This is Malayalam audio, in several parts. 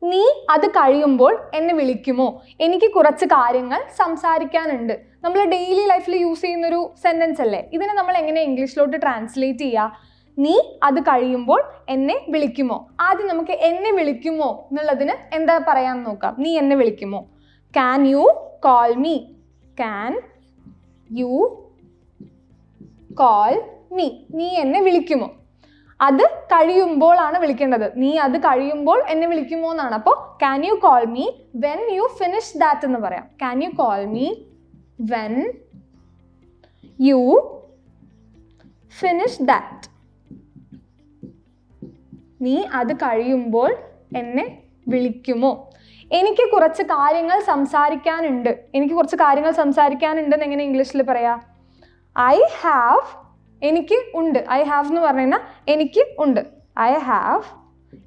നീ അത് കഴിയുമ്പോൾ എന്നെ വിളിക്കുമോ? എനിക്ക് കുറച്ച് കാര്യങ്ങൾ സംസാരിക്കാനുണ്ട്. നമ്മൾ ഡെയിലി ലൈഫിൽ യൂസ് ചെയ്യുന്നൊരു സെന്റൻസ് അല്ലേ? ഇതിനെ നമ്മൾ എങ്ങനെ ഇംഗ്ലീഷിലോട്ട് ട്രാൻസ്ലേറ്റ് ചെയ്യുക? നീ അത് കഴിയുമ്പോൾ എന്നെ വിളിക്കുമോ? ആദ്യം നമുക്ക് എന്നെ വിളിക്കുമോ എന്നുള്ളതിന് എന്താ പറയാൻ നോക്കാം. നീ എന്നെ വിളിക്കുമോ? Can you call me? Can you call me? നീ എന്നെ വിളിക്കുമോ? അത് കഴിയുമ്പോൾ ആണ് വിളിക്കേണ്ടത്. നീ അത് കഴിയുമ്പോൾ എന്നെ വിളിക്കുമോ എന്നാണ്. അപ്പോൾ can you call me when you finish that എന്ന് പറയാം. Can you call me when you finish that. നീ അത് കഴിയുമ്പോൾ എന്നെ വിളിക്കുമോ? എനിക്ക് കുറച്ച് കാര്യങ്ങൾ സംസാരിക്കാനുണ്ട്. എനിക്ക് കുറച്ച് കാര്യങ്ങൾ സംസാരിക്കാനുണ്ടെന്ന് എങ്ങനെ ഇംഗ്ലീഷിൽ പറയാം? ഐ ഹാവ്, എനിക്ക് ഉണ്ട്. ഐ ഹാവ് എന്ന് പറഞ്ഞു കഴിഞ്ഞാൽ എനിക്ക് ഉണ്ട്. ഐ ഹാവ്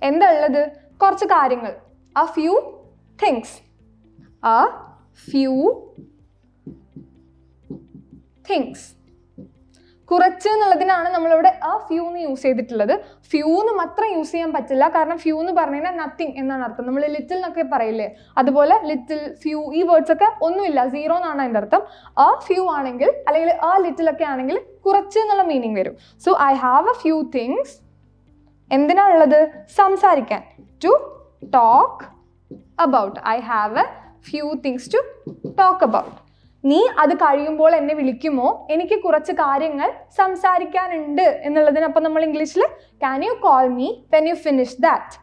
എന്താ ഉള്ളത്? കുറച്ച് കാര്യങ്ങൾ. a few things. a few things. കുറച്ച് എന്നുള്ളതിനാണ് നമ്മളിവിടെ a few എന്ന് യൂസ് ചെയ്തിട്ടുള്ളത്. ഫ്യൂ എന്ന് മാത്രം യൂസ് ചെയ്യാൻ പറ്റില്ല. കാരണം ഫ്യൂ എന്ന് പറഞ്ഞു കഴിഞ്ഞാൽ നത്തിങ് എന്നാണ് അർത്ഥം. നമ്മൾ ലിറ്റിൽ എന്നൊക്കെ പറയില്ലേ, അതുപോലെ ലിറ്റിൽ, ഫ്യൂ, ഈ വേർഡ്സ് ഒക്കെ ഒന്നുമില്ല, സീറോ എന്നാണ് അതിൻ്റെ അർത്ഥം. a few ആണെങ്കിൽ അല്ലെങ്കിൽ a little ഒക്കെ ആണെങ്കിൽ കുറച്ച് എന്നുള്ള മീനിങ് വരും. So I have a few things. എന്തിനാണുള്ളത്? സംസാരിക്കാൻ. To talk about. I have a few things to talk about. നീ അത് കഴിയുമ്പോൾ എന്നെ വിളിക്കുമോ? എനിക്ക് കുറച്ച് കാര്യങ്ങൾ സംസാരിക്കാനുണ്ട് എന്നുള്ളതിനപ്പം നമ്മൾ ഇംഗ്ലീഷിൽ can you call me when you finish that.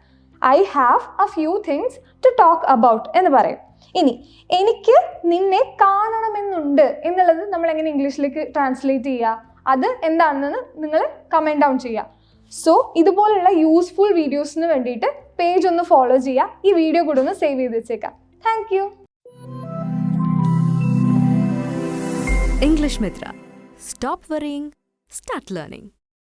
I have a few things to talk about എന്ന് പറയും. ഇനി എനിക്ക് നിന്നെ കാണണമെന്നുണ്ട് എന്നുള്ളത് നമ്മൾ എങ്ങനെ ഇംഗ്ലീഷിലേക്ക് ട്രാൻസ്ലേറ്റ് ചെയ്യുക? അത് എന്താണെന്ന് നിങ്ങൾ കമൻറ്റ് ഡൗൺ ചെയ്യുക. സോ ഇതുപോലുള്ള യൂസ്ഫുൾ വീഡിയോസിന് വേണ്ടിയിട്ട് പേജ് ഒന്ന് ഫോളോ ചെയ്യുക. ഈ വീഡിയോ കൂടെ ഒന്ന് സേവ് ചെയ്ത് വെച്ചേക്കാം. Thank you. English Mitra. Stop worrying, start learning.